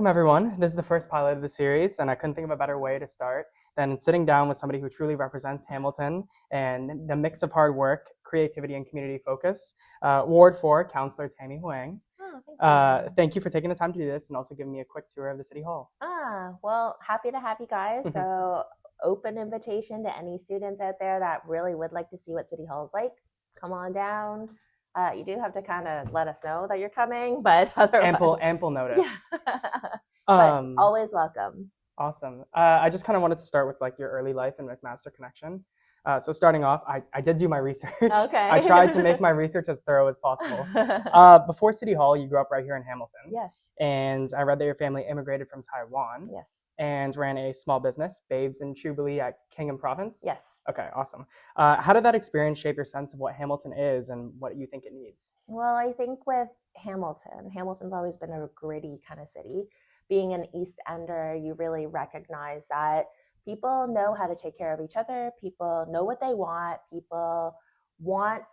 welcome everyone. This is the first pilot of the series, and I couldn't think of a better way to start than sitting down with somebody who truly represents Hamilton and the mix of hard work, creativity, and community focus. Ward 4, Councillor Tammy Hwang. Thank you. Thank you for taking the time to do this and also giving me a quick tour of the City Hall. Well, happy to have you guys. So open invitation to any students out there that really would like to see what City Hall is like. Come on down. You do have to kind of let us know that you're coming, but otherwise... Ample notice. Yeah. But always welcome. Awesome. I just kind of wanted to start with like your early life and McMaster connection. So starting off, I did do my research. Okay. I tried to make my research as thorough as possible. Before City Hall, you grew up right here in Hamilton. Yes. And I read that your family immigrated from Taiwan. Yes. And ran a small business, Babes in Jubilee at King & Province. Yes. Okay, awesome. How did that experience shape your sense of what Hamilton is and what you think it needs? Well, I think with Hamilton's always been a gritty kind of city. Being an East Ender, you really recognize that people know how to take care of each other. People know what they want. People want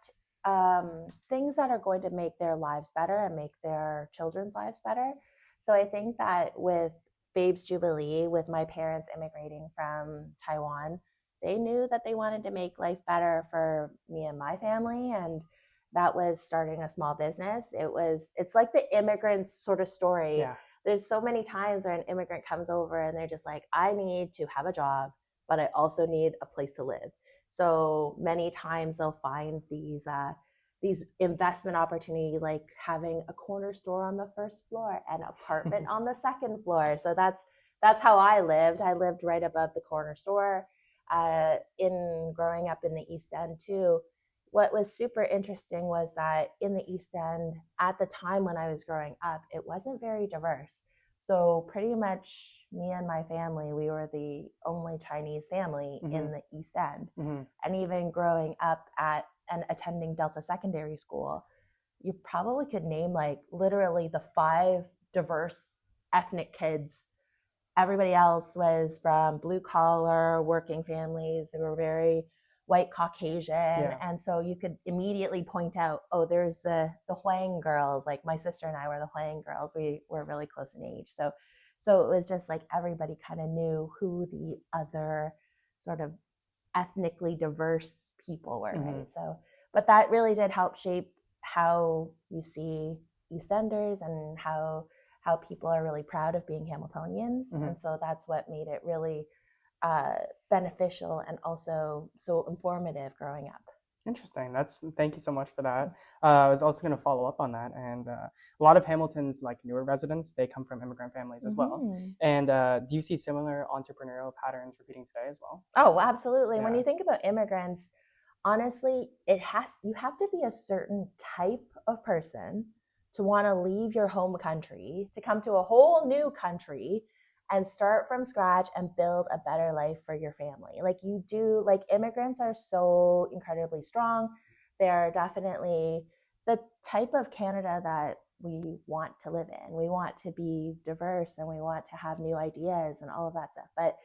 things that are going to make their lives better and make their children's lives better. So I think that with Babes Jubilee, with my parents immigrating from Taiwan, they knew that they wanted to make life better for me and my family, and that was starting a small business. It's like the immigrant's sort of story. Yeah. There's so many times where an immigrant comes over and they're just like, I need to have a job, but I also need a place to live. So many times they'll find these investment opportunities, like having a corner store on the first floor and apartment on the second floor. So that's how I lived. I lived right above the corner store. In growing up in the East End too, what was super interesting was that in the East End, at the time when I was growing up, it wasn't very diverse. So pretty much me and my family, we were the only Chinese family in the East End. And even growing up and attending Delta Secondary School, you probably could name like literally the 5 diverse ethnic kids. Everybody else was from blue collar working families. They were very white Caucasian. And so you could immediately point out, oh, there's the Hwang girls. Like my sister and I were the Hwang girls. We were really close in age. So it was just like everybody kind of knew who the other sort of ethnically diverse people were, right? So, but that really did help shape how you see EastEnders and how people are really proud of being Hamiltonians. And so that's what made it really beneficial and also so informative growing up. Interesting. Thank you so much for that. I was also going to follow up on that, and a lot of Hamilton's like newer residents, they come from immigrant families as well. And do you see similar entrepreneurial patterns repeating today as well? Oh, absolutely. Yeah. When you think about immigrants, honestly, you have to be a certain type of person to want to leave your home country, to come to a whole new country and start from scratch and build a better life for your family. Like you do, like immigrants are so incredibly strong. They're definitely the type of Canada that we want to live in. We want to be diverse and we want to have new ideas and all of that stuff. But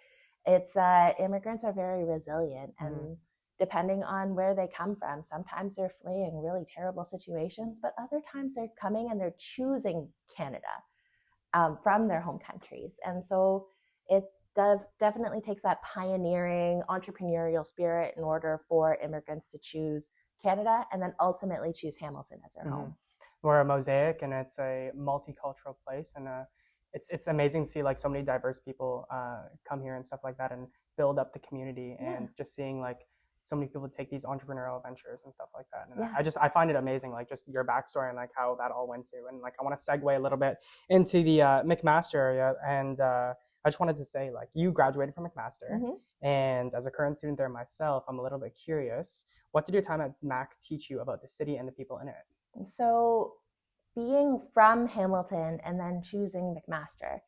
it's immigrants are very resilient, and depending on where they come from, sometimes they're fleeing really terrible situations, but other times they're coming and they're choosing Canada from their home countries. And so it definitely takes that pioneering entrepreneurial spirit in order for immigrants to choose Canada and then ultimately choose Hamilton as their home. We're a mosaic and it's a multicultural place, and it's amazing to see like so many diverse people come here and stuff like that and build up the community, and just seeing like so many people take these entrepreneurial ventures and stuff like that. And I find it amazing, like just your backstory and like how that all went to. And like I want to segue a little bit into the McMaster area. And I just wanted to say, like, you graduated from McMaster. And as a current student there myself, I'm a little bit curious. What did your time at Mac teach you about the city and the people in it? So being from Hamilton and then choosing McMaster.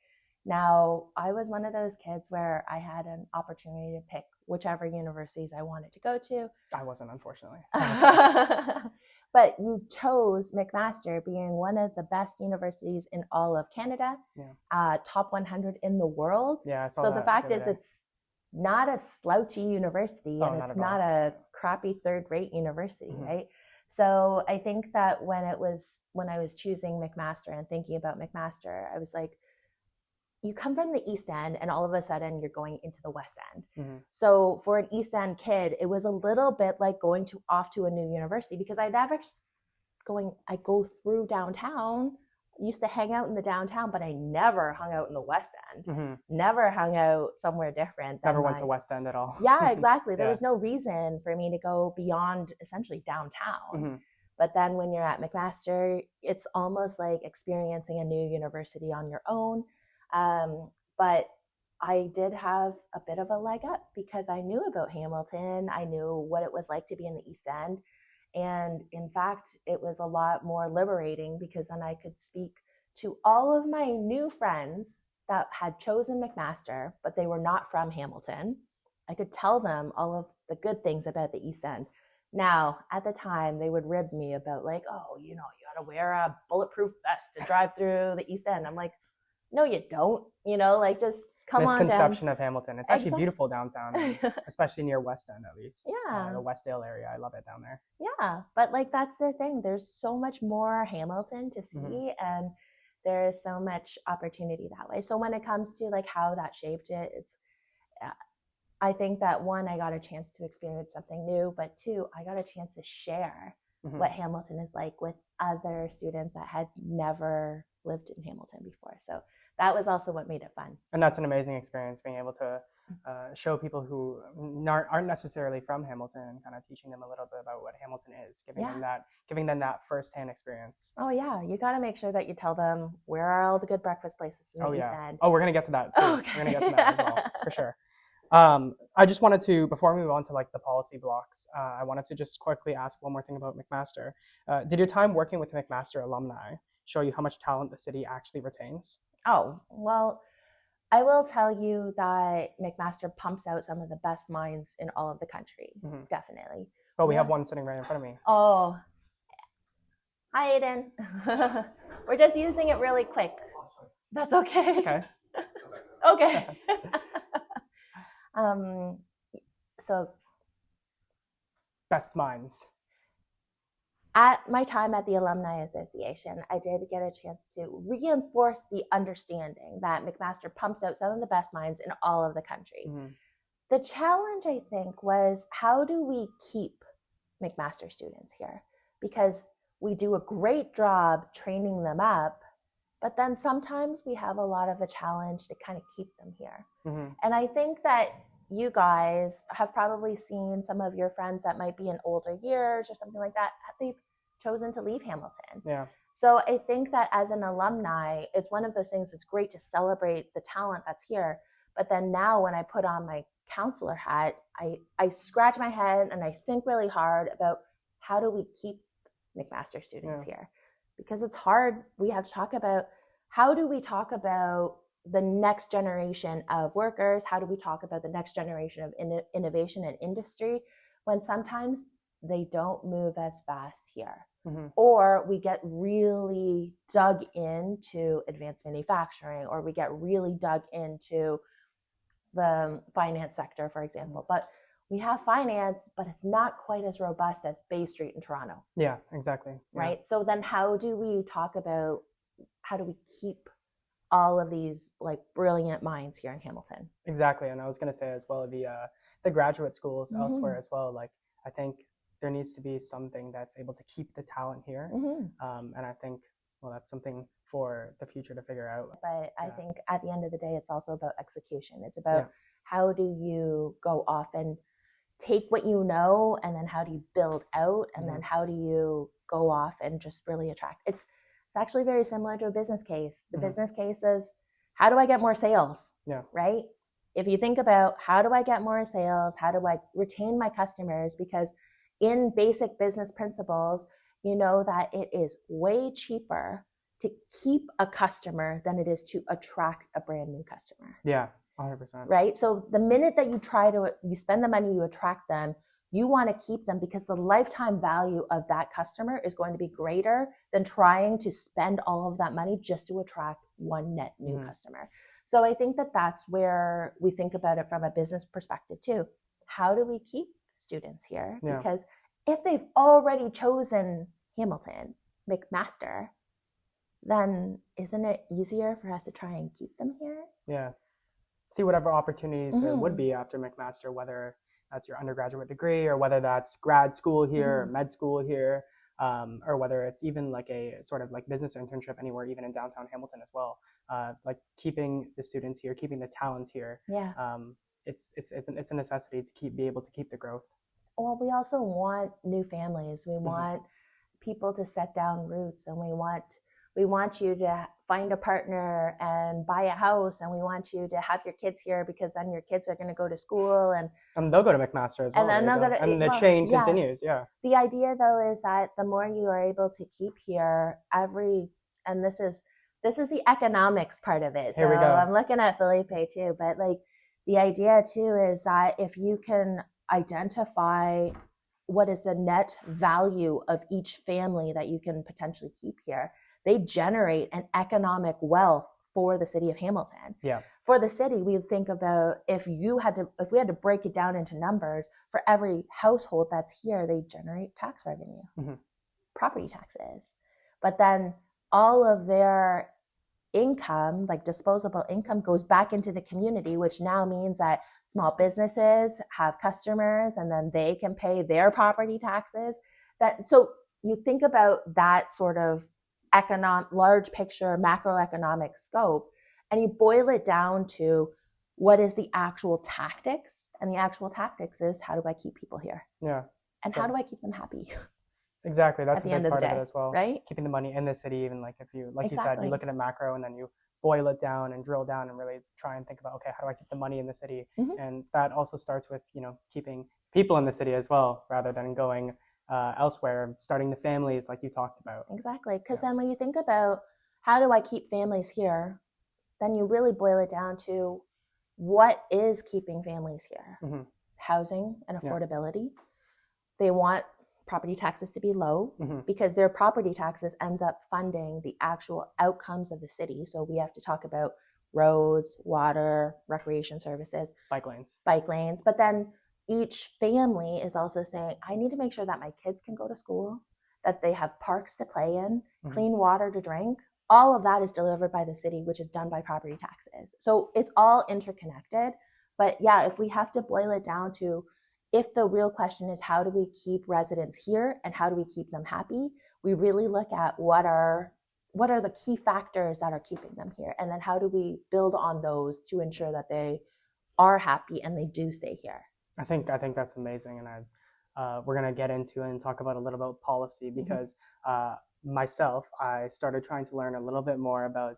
Now, I was one of those kids where I had an opportunity to pick whichever universities I wanted to go to. I wasn't, unfortunately. But you chose McMaster, being one of the best universities in all of Canada, top 100 in the world. Yeah, I saw so that the fact the is, other day. It's not a slouchy university, and it's not a crappy third-rate university, right? So I think that when I was choosing McMaster and thinking about McMaster, I was like, you come from the East End and all of a sudden you're going into the West End. Mm-hmm. So for an East End kid, it was a little bit like going off to a new university, because I go through downtown, used to hang out in the downtown, but I never hung out in the West End. Mm-hmm. Never hung out somewhere different. Never went to West End at all. Yeah, exactly. There Yeah. was no reason for me to go beyond essentially downtown. Mm-hmm. But then when you're at McMaster, it's almost like experiencing a new university on your own. But I did have a bit of a leg up because I knew about Hamilton. I knew what it was like to be in the East End. And in fact, it was a lot more liberating because then I could speak to all of my new friends that had chosen McMaster, but they were not from Hamilton. I could tell them all of the good things about the East End. Now, at the time, they would rib me about like, oh, you got to wear a bulletproof vest to drive through the East End. I'm like, no, you don't. Like just come on down. Misconception of Hamilton. It's actually beautiful downtown, especially near West End at least. Yeah. The Westdale area. I love it down there. Yeah. But like, that's the thing. There's so much more Hamilton to see, Mm-hmm. and there is so much opportunity that way. So when it comes to like how that shaped it, I think that one, I got a chance to experience something new, but two, I got a chance to share Mm-hmm. what Hamilton is like with other students that had never lived in Hamilton before. So that was also what made it fun. And that's an amazing experience, being able to show people who aren't necessarily from Hamilton and kind of teaching them a little bit about what Hamilton is, giving them that firsthand experience. Oh yeah, you got to make sure that you tell them where are all the good breakfast places in the East End. Oh, we're gonna get to that too. Okay. We're gonna get to that as well, for sure. I just wanted to, before we move on to like the policy blocks, I wanted to just quickly ask one more thing about McMaster. Did your time working with McMaster alumni show you how much talent the city actually retains? Oh, well, I will tell you that McMaster pumps out some of the best minds in all of the country, Mm-hmm. definitely. But we have one sitting right in front of me. Oh, hi, Aiden. We're just using it really quick. That's okay. Okay. Okay. So best minds. At my time at the Alumni Association, I did get a chance to reinforce the understanding that McMaster pumps out some of the best minds in all of the country. Mm-hmm. The challenge, I think, was how do we keep McMaster students here? Because we do a great job training them up, but then sometimes we have a lot of a challenge to kind of keep them here. Mm-hmm. And I think that you guys have probably seen some of your friends that might be in older years or something like that. They've chosen to leave Hamilton. Yeah. So I think that as an alumni, it's one of those things that's great to celebrate the talent that's here. But then now when I put on my counselor hat, I scratch my head and I think really hard about how do we keep McMaster students here? Because it's hard. We have to talk about how do we talk about the next generation of workers? How do we talk about the next generation of innovation and industry when sometimes they don't move as fast here? Mm-hmm. Or we get really dug into advanced manufacturing, or we get really dug into the finance sector, for example. But we have finance, but it's not quite as robust as Bay Street in Toronto. Yeah, exactly. Right? So then how do we talk about, how do we keep all of these like brilliant minds here in Hamilton? Exactly. And I was going to say as well, the graduate schools elsewhere as well. Like, I think there needs to be something that's able to keep the talent here. And I think, well, that's something for the future to figure out. But I think at the end of the day, it's also about execution. It's about how do you go off and take what you know, and then how do you build out, and then how do you go off and just really attract. It's actually very similar to a business case. The business case is, how do I get more sales? Yeah. Right? If you think about how do I get more sales, how do I retain my customers? Because in basic business principles, you know that it is way cheaper to keep a customer than it is to attract a brand new customer. Yeah, 100%. Right? So the minute that you spend the money, you attract them, you want to keep them because the lifetime value of that customer is going to be greater than trying to spend all of that money just to attract one net new customer. So I think that that's where we think about it from a business perspective too. How do we keep students here? Yeah. Because if they've already chosen Hamilton, McMaster, then isn't it easier for us to try and keep them here? Yeah. See whatever opportunities there would Mhm. be after McMaster, whether that's your undergraduate degree or whether that's grad school here or med school here, or whether it's even like a sort of like business internship anywhere, even in downtown Hamilton as well. Like keeping the students here, keeping the talent here. Yeah. It's a necessity to be able to keep the growth. Well, we also want new families. We Mhm. want people to set down roots, and we want you to find a partner and buy a house, and we want you to have your kids here because then your kids are going to go to school and they'll go to McMaster as well. and then they'll go to, and the well, chain yeah. continues. Yeah. The idea though is that the more you are able to keep here, and this is the economics part of it. Here So we go. I'm looking at Felipe too, but like the idea too is that if you can identify what is the net value of each family that you can potentially keep here, they generate an economic wealth for the city of Hamilton. Yeah. For the city, we think about if we had to break it down into numbers, for every household that's here, they generate tax revenue, property taxes. But then all of their income, like disposable income, goes back into the community, which now means that small businesses have customers and then they can pay their property taxes. So you think about that sort of large picture macroeconomic scope, and you boil it down to what is the actual tactics, and the actual tactics is, how do I keep people here? Yeah. And how do I keep them happy? Exactly. That's at a the end big of the part of day, it as well. right? Keeping the money in the city, even like if you, like you said, Exactly. you look at a macro and then you boil it down and drill down and really try and think about, okay, how do I keep the money in the city? And that also starts with, keeping people in the city as well, rather than going elsewhere, starting the families like you talked about. Exactly. Because then when you think about how do I keep families here, then you really boil it down to what is keeping families here? Housing and affordability. They want property taxes to be low because their property taxes ends up funding the actual outcomes of the city. So we have to talk about roads, water, recreation services, bike lanes. But then each family is also saying, I need to make sure that my kids can go to school, that they have parks to play in, clean water to drink. All of that is delivered by the city, which is done by property taxes. So it's all interconnected. But yeah, if we have to boil it down to, if the real question is how do we keep residents here and how do we keep them happy, we really look at what are the key factors that are keeping them here, and then how do we build on those to ensure that they are happy and they do stay here. I think that's amazing, and we're gonna get into and talk about a little bit of policy because myself, I started trying to learn a little bit more about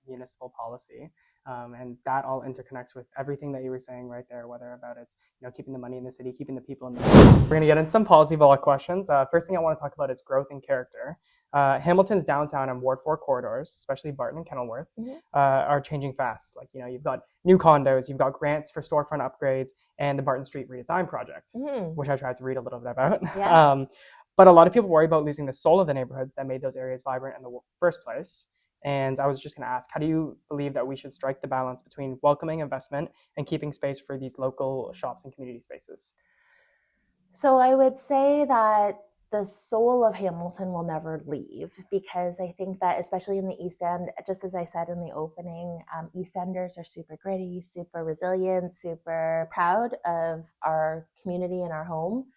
municipal policy. And that all interconnects with everything that you were saying right there, whether about it's keeping the money in the city, keeping the people in the city. We're going to get into some policy vault questions. First thing I want to talk about is growth and character. Hamilton's downtown and Ward 4 corridors, especially Barton and Kenilworth, are changing fast. Like, you've got new condos, you've got grants for storefront upgrades, and the Barton Street redesign project, which I tried to read a little bit about. Yeah. But a lot of people worry about losing the soul of the neighborhoods that made those areas vibrant in the first place. And I was just going to ask, how do you believe that we should strike the balance between welcoming investment and keeping space for these local shops and community spaces? So I would say that the soul of Hamilton will never leave, because I think that especially in the East End, just as I said in the opening, East Enders are super gritty, super resilient, super proud of our community and our home.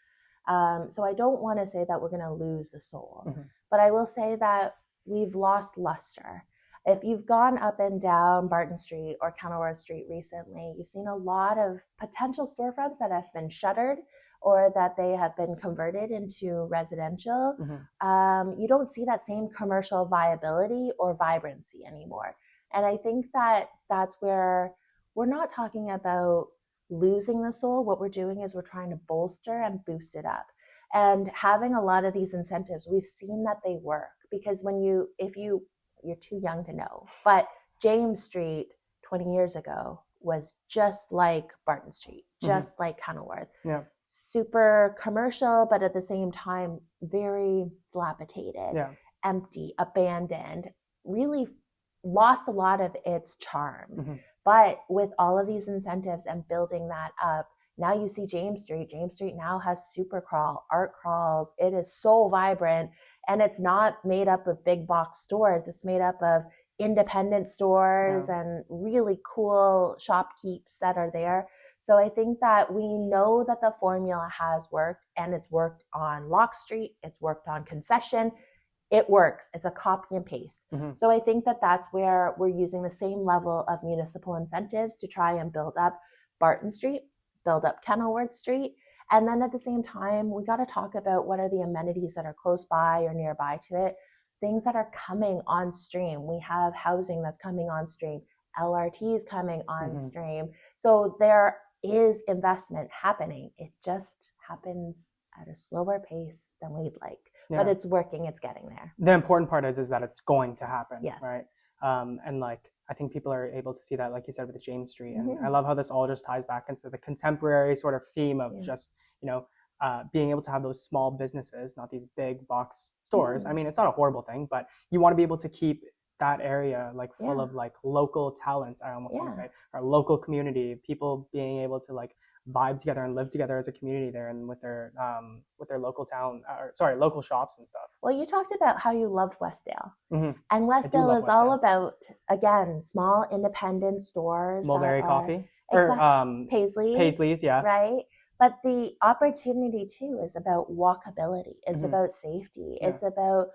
So I don't want to say that we're going to lose the soul, but I will say that we've lost luster. If you've gone up and down Barton Street or Kenilworth Street recently, you've seen a lot of potential storefronts that have been shuttered or that they have been converted into residential. You don't see that same commercial viability or vibrancy anymore. And I think that that's where we're not talking about losing the soul. What we're doing is we're trying to bolster and boost it up. And having a lot of these incentives, we've seen that they work, because you're too young to know, but James Street 20 years ago was just like Barton Street, just like Kenilworth. Yeah. Super commercial, but at the same time, very dilapidated, empty, abandoned, really lost a lot of its charm. But with all of these incentives and building that up, Now you see James Street. James Street now has super crawl, art crawls. It is so vibrant, and it's not made up of big box stores. It's made up of independent stores and really cool shopkeepers that are there. So I think that we know that the formula has worked, and it's worked on Locke Street. It's worked on Concession. It works. It's a copy and paste. So I think that that's where we're using the same level of municipal incentives to try and build up Barton Street, build up Kenilworth Street. And then at the same time, we got to talk about what are the amenities that are close by or nearby to it, things that are coming on stream. We have housing that's coming on stream, LRTs coming on stream. So there is investment happening. It just happens at a slower pace than we'd like. But it's working, it's getting there. The important part is that it's going to happen, yes. Right? And like, I think people are able to see that, like you said, with the James Street. And I love how this all just ties back into the contemporary sort of theme of just, you know, being able to have those small businesses, not these big box stores. I mean, it's not a horrible thing, but you want to be able to keep that area like full of like local talent, I almost want to say, or local community, people being able to like vibe together and live together as a community there, and with their local local shops and stuff. Well, you talked about how you loved Westdale, and Westdale is all about, again, small independent stores. Mulberry Coffee or Paisley's, yeah, right. But the opportunity too is about walkability. It's about safety. It's about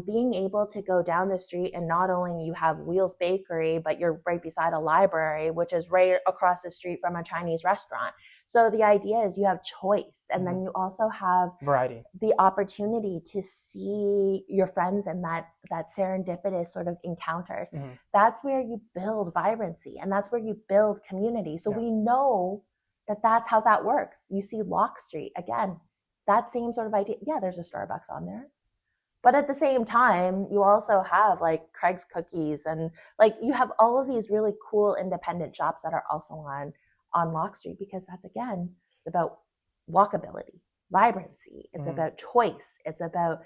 being able to go down the street, and not only you have Wheels Bakery, but you're right beside a library, which is right across the street from a Chinese restaurant. So the idea is you have choice, and then you also have variety, the opportunity to see your friends and that serendipitous sort of encounters. That's where you build vibrancy, and that's where you build community. So we know that that's how that works. You see Locke Street, again, that same sort of idea. Yeah, there's a Starbucks on there. But at the same time, you also have like Craig's Cookies, and like you have all of these really cool independent shops that are also on Locke Street, because that's, again, it's about walkability, vibrancy. It's about choice. It's about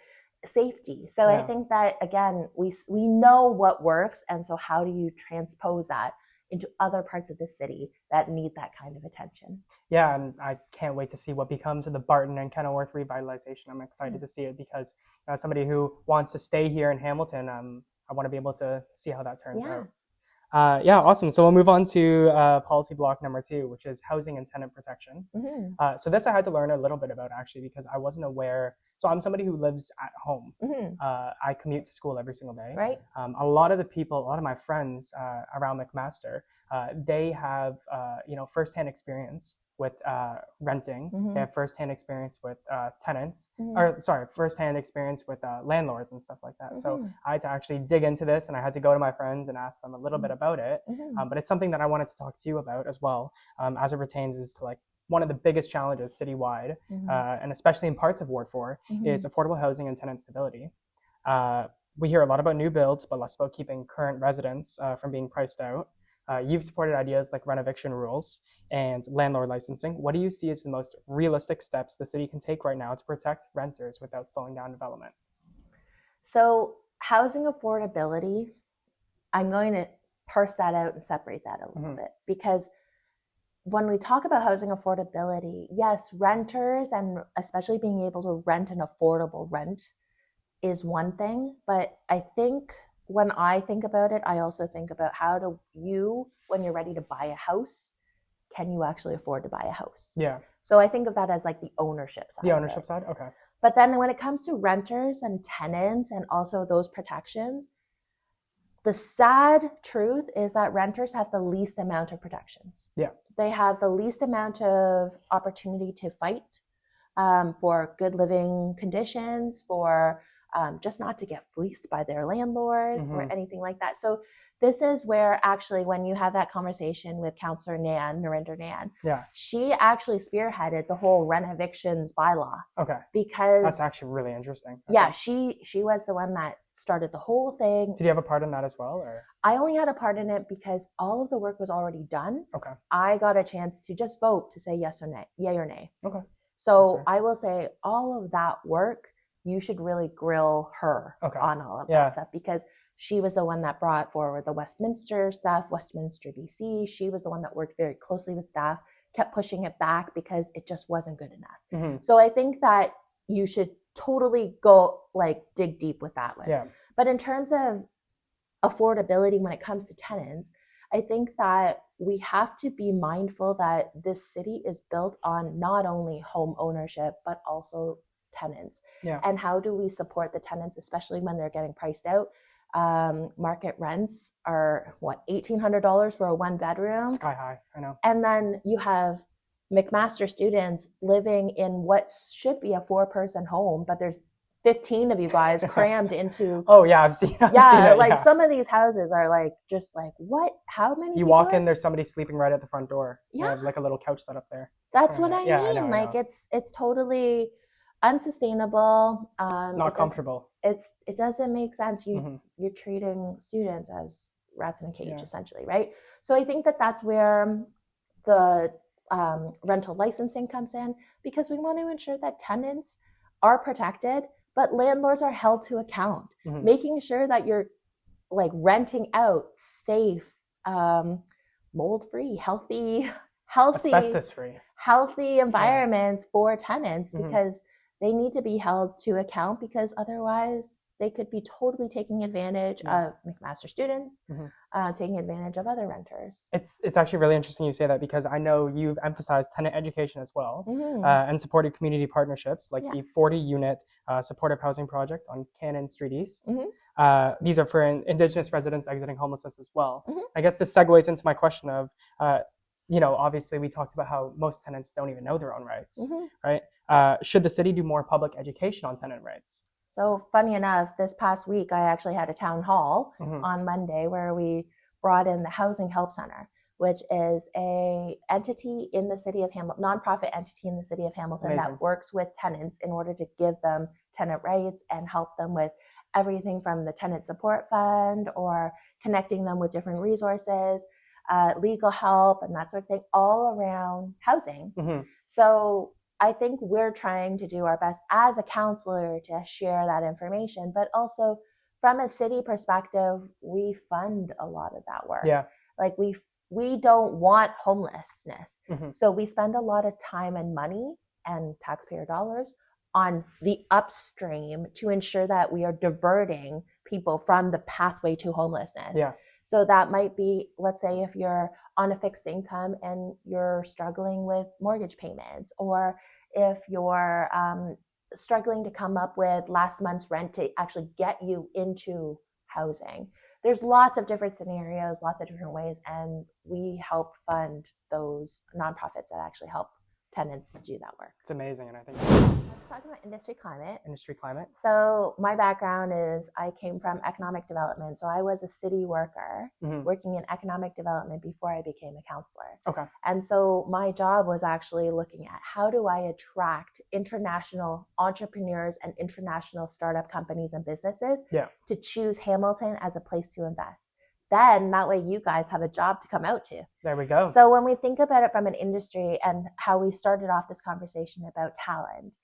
safety. So I think that, again, we know what works. And so how do you transpose that into other parts of the city that need that kind of attention? Yeah, and I can't wait to see what becomes of the Barton and Kenilworth revitalization. I'm excited to see it, because as somebody who wants to stay here in Hamilton, I want to be able to see how that turns out. Awesome. So we'll move on to policy block number 2, which is housing and tenant protection. So this I had to learn a little bit about, actually, because I wasn't aware. So I'm somebody who lives at home. I commute to school every single day. Right. A lot of my friends around McMaster, they have firsthand experience with renting. They have firsthand experience with tenants, firsthand experience with landlords and stuff like that. So I had to actually dig into this, and I had to go to my friends and ask them a little bit about it. But it's something that I wanted to talk to you about as well, as it pertains is to like one of the biggest challenges citywide, and especially in parts of Ward 4, is affordable housing and tenant stability. We hear a lot about new builds, but less about keeping current residents from being priced out. You've supported ideas like rent eviction rules and landlord licensing. What do you see as the most realistic steps the city can take right now to protect renters without slowing down development? So housing affordability, I'm going to parse that out and separate that a little bit, because when we talk about housing affordability, yes, renters, and especially being able to rent an affordable rent, is one thing. But I think when I think about it, I also think about how do you, when you're ready to buy a house, can you actually afford to buy a house? Yeah. So I think of that as like the ownership side. The ownership side, okay. But then when it comes to renters and tenants and also those protections, the sad truth is that renters have the least amount of protections. Yeah. They have the least amount of opportunity to fight for good living conditions, for just not to get fleeced by their landlords or anything like that. So this is where actually when you have that conversation with Councillor Narinder Nan, she actually spearheaded the whole rent evictions bylaw. Okay. Because that's actually really interesting. Okay. Yeah, she was the one that started the whole thing. Did you have a part in that as well? Or? I only had a part in it because all of the work was already done. Okay. I got a chance to just vote to say yes or nay, yay or nay. Okay. So I will say all of that work, you should really grill her on all of that stuff, because she was the one that brought forward the Westminster stuff, Westminster BC. She was the one that worked very closely with staff kept pushing it back because it just wasn't good enough. So I think that you should totally go like dig deep with that one. But in terms of affordability when it comes to tenants, I think that we have to be mindful that this city is built on not only home ownership, but also tenants. And how do we support the tenants, especially when they're getting priced out? Market rents are what, $1,800 for a 1-bedroom? Sky high, I know. And then you have McMaster students living in what should be a 4-person home, but there's 15 of you guys crammed into. Oh yeah, I've seen it, like some of these houses are like just like, what, how many you walk in, there's somebody sleeping right at the front door. They have like a little couch set up there. That's what I mean. I know. Like it's totally unsustainable, not comfortable. It doesn't make sense. You're treating students as rats in a cage, essentially, right? So I think that that's where the rental licensing comes in, because we want to ensure that tenants are protected, but landlords are held to account, making sure that you're like renting out safe, mold-free, healthy, asbestos-free, healthy environments for tenants, because they need to be held to account, because otherwise they could be totally taking advantage of McMaster students, taking advantage of other renters. It's actually really interesting you say that, because I know you've emphasized tenant education as well, and supported community partnerships like the 40-unit supportive housing project on Cannon Street East. These are for Indigenous residents exiting homelessness as well. I guess this segues into my question of, obviously we talked about how most tenants don't even know their own rights, right? Should the city do more public education on tenant rights? So funny enough, this past week, I actually had a town hall on Monday where we brought in the Housing Help Center, which is a entity in the city of Hamilton, nonprofit entity in the city of Hamilton that works with tenants in order to give them tenant rights and help them with everything from the tenant support fund or connecting them with different resources, legal help and that sort of thing, all around housing. So I think we're trying to do our best as a councillor to share that information, but also from a city perspective, we fund a lot of that work. Like we don't want homelessness. So we spend a lot of time and money and taxpayer dollars on the upstream to ensure that we are diverting people from the pathway to homelessness. So that might be, let's say if you're on a fixed income and you're struggling with mortgage payments, or if you're struggling to come up with last month's rent to actually get you into housing. There's lots of different scenarios, lots of different ways, and we help fund those nonprofits that actually help tenants to do that work. It's amazing, and I think let's talk about industry climate. So my background is I came from economic development. So I was a city worker working in economic development before I became a counselor. And so my job was actually looking at how do I attract international entrepreneurs and international startup companies and businesses to choose Hamilton as a place to invest. Then that way you guys have a job to come out to. There we go. So when we think about it from an industry and how we started off this conversation about talent,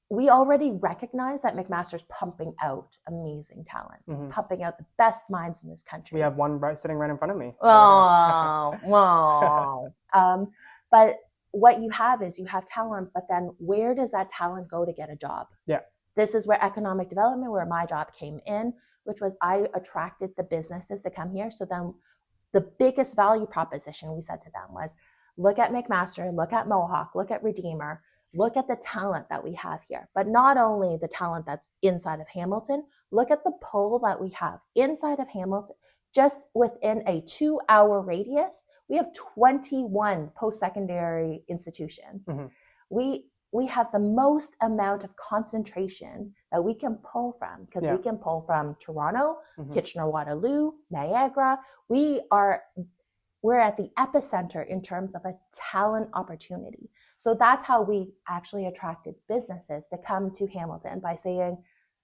we already recognize that McMaster's pumping out amazing talent, pumping out the best minds in this country. We have one sitting right in front of me. But what you have is you have talent, but then where does that talent go to get a job? This is where economic development, where my job came in, which was I attracted the businesses to come here. So then the biggest value proposition we said to them was, look at McMaster, look at Mohawk, look at Redeemer, look at the talent that we have here. But not only the talent that's inside of Hamilton, look at the pull that we have inside of Hamilton. Just within a 2-hour radius, we have 21 post-secondary institutions. We have the most amount of concentration that we can pull from, because we can pull from Toronto, Kitchener-Waterloo, Niagara. We're at the epicenter in terms of a talent opportunity. So that's how we actually attracted businesses to come to Hamilton, by saying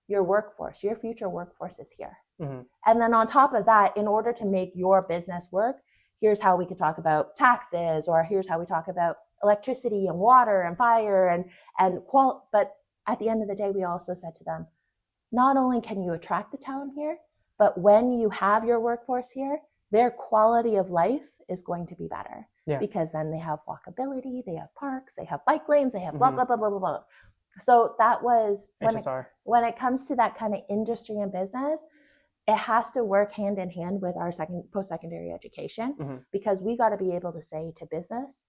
your workforce, your future workforce is here. And then on top of that, in order to make your business work, here's how we could talk about taxes, or here's how we talk about electricity and water and fire but at the end of the day, we also said to them, not only can you attract the talent here, but when you have your workforce here, their quality of life is going to be better. Yeah. Because then they have walkability, they have parks, they have bike lanes, they have blah, blah, blah, blah, blah, blah. So that was when it comes to that kind of industry and business, it has to work hand in hand with our post-secondary education, because we got to be able to say to business,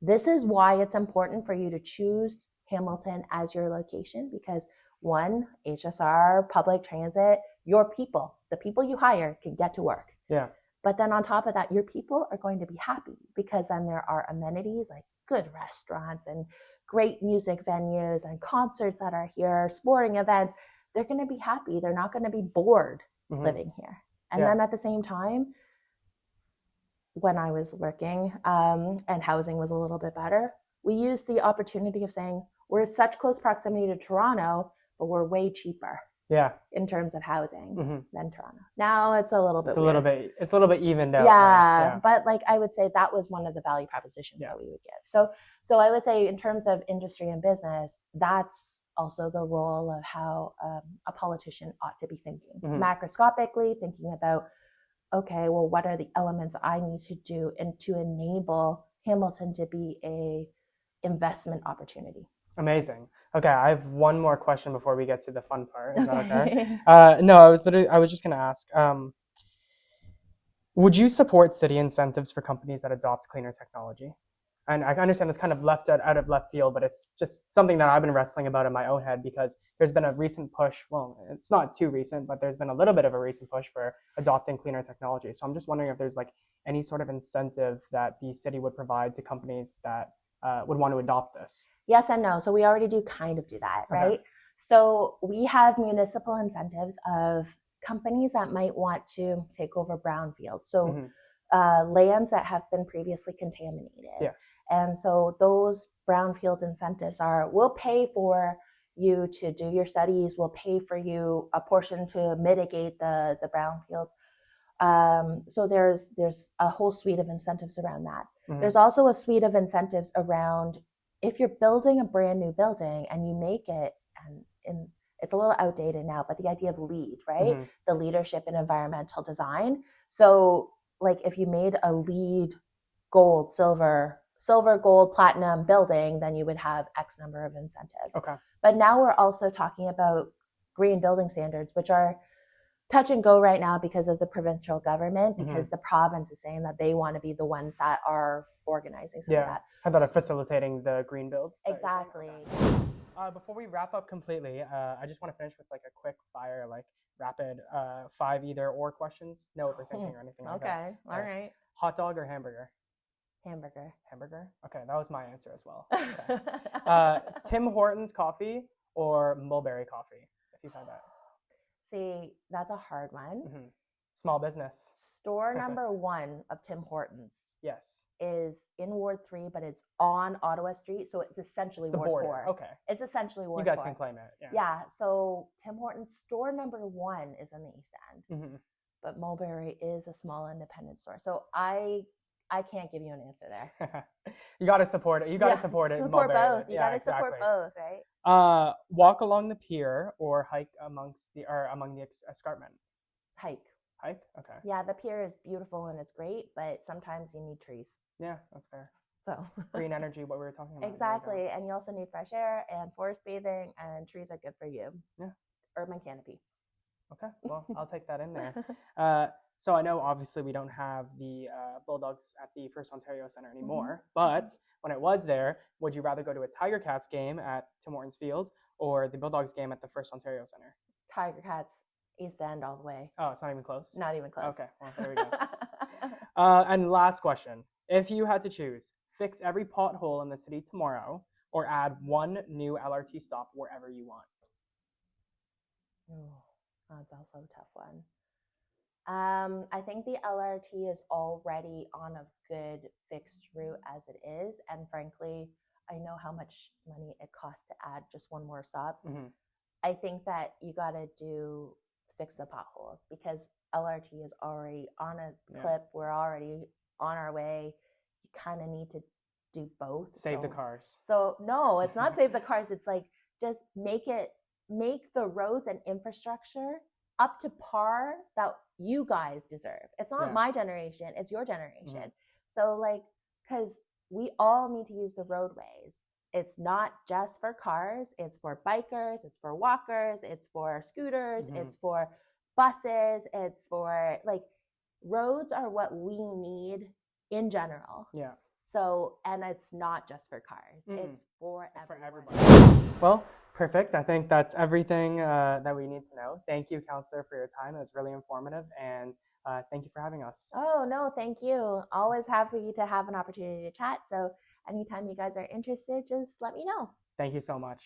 this is why it's important for you to choose Hamilton as your location, because one, HSR, public transit, your people, the people you hire can get to work. Yeah. But then on top of that, your people are going to be happy, because then there are amenities like good restaurants and great music venues and concerts that are here, sporting events. They're going to be happy. They're not going to be bored living here. And then at the same time, when I was working and housing was a little bit better, we used the opportunity of saying, we're in such close proximity to Toronto, but we're way cheaper. Yeah. In terms of housing than Toronto. Now it's a little bit it's a little bit evened out. Yeah. But like I would say that was one of the value propositions that we would give. So I would say in terms of industry and business, that's also the role of how a politician ought to be thinking. Macroscopically thinking about, okay, well, what are the elements I need to do and to enable Hamilton to be a investment opportunity? Amazing. Okay, I have one more question before we get to the fun part. Is that okay? No, I was just going to ask, would you support city incentives for companies that adopt cleaner technology? And I understand it's kind of left out of left field, but it's just something that I've been wrestling about in my own head, because there's been a recent push. Well, it's not too recent, but there's been a little bit of a recent push for adopting cleaner technology. So I'm just wondering if there's like any sort of incentive that the city would provide to companies that would want to adopt this. Yes and no. So we already kind of do that, right? Okay. So we have municipal incentives of companies that might want to take over brownfields. So lands that have been previously contaminated. Yes. And so those brownfield incentives are, we'll pay for you to do your studies, we'll pay for you a portion to mitigate the brownfields. So there's a whole suite of incentives around that. There's also a suite of incentives around if you're building a brand new building and you make it, and it's a little outdated now, but the idea of LEED, right? The leadership in environmental design. So like if you made a LEED gold, silver, gold, platinum building, then you would have X number of incentives. Okay. But now we're also talking about green building standards, which are touch and go right now because of the provincial government, because the province is saying that they want to be the ones that are organizing some of that. I thought of facilitating the green builds. Exactly. Before we wrap up completely, I just want to finish with like a quick fire, like rapid 5 either or questions. No overthinking or anything like that. Okay. All right. Hot dog or hamburger? Hamburger. Hamburger? Okay, that was my answer as well. Okay. Tim Hortons coffee or Mulberry coffee, if you've had that. See, that's a hard one. Small business. Store number 1 of Tim Hortons. Yes. Is in Ward 3, but it's on Ottawa Street, so it's essentially Ward 4. Okay. It's essentially Ward 4. You guys can claim it. Yeah. So Tim Hortons store number 1 is in the East End, but Mulberry is a small independent store. So I can't give you an answer there. You got to support it. You got to support it. Support both. You got to support both, right? Walk along the pier or hike among the escarpment. Hike. Hike? Okay. Yeah, the pier is beautiful and it's great, but sometimes you need trees. Yeah, that's fair. So green energy, what we were talking about. Exactly. And you also need fresh air and forest bathing, and trees are good for you. Yeah. Urban canopy. Okay, well, I'll take that in there. So I know obviously we don't have the Bulldogs at the First Ontario Centre anymore, but when it was there, would you rather go to a Tiger Cats game at Tim Hortons Field or the Bulldogs game at the First Ontario Centre? Tiger Cats. East End all the way. Oh, it's not even close? Not even close. Okay, well, there we go. And last question. If you had to choose, fix every pothole in the city tomorrow or add one new LRT stop wherever you want? That's also a tough one. I think the LRT is already on a good fixed route as it is. And frankly, I know how much money it costs to add just one more stop. I think that you got to fix the potholes because LRT is already on a clip. We're already on our way. You kind of need to do both. Save the cars. So no, it's not save the cars. It's like just make the roads and infrastructure up to par that you guys deserve. It's not Yeah. my generation, it's your generation. So like, because we all need to use the roadways. It's not just for cars, it's for bikers, it's for walkers, it's for scooters, it's for buses, it's for like, roads are what we need in general. Yeah. So, and it's not just for cars, it's for everybody. Well, perfect. I think that's everything that we need to know. Thank you, Councillor, for your time. It was really informative, and thank you for having us. Oh, no, thank you. Always happy to have an opportunity to chat. So anytime you guys are interested, just let me know. Thank you so much.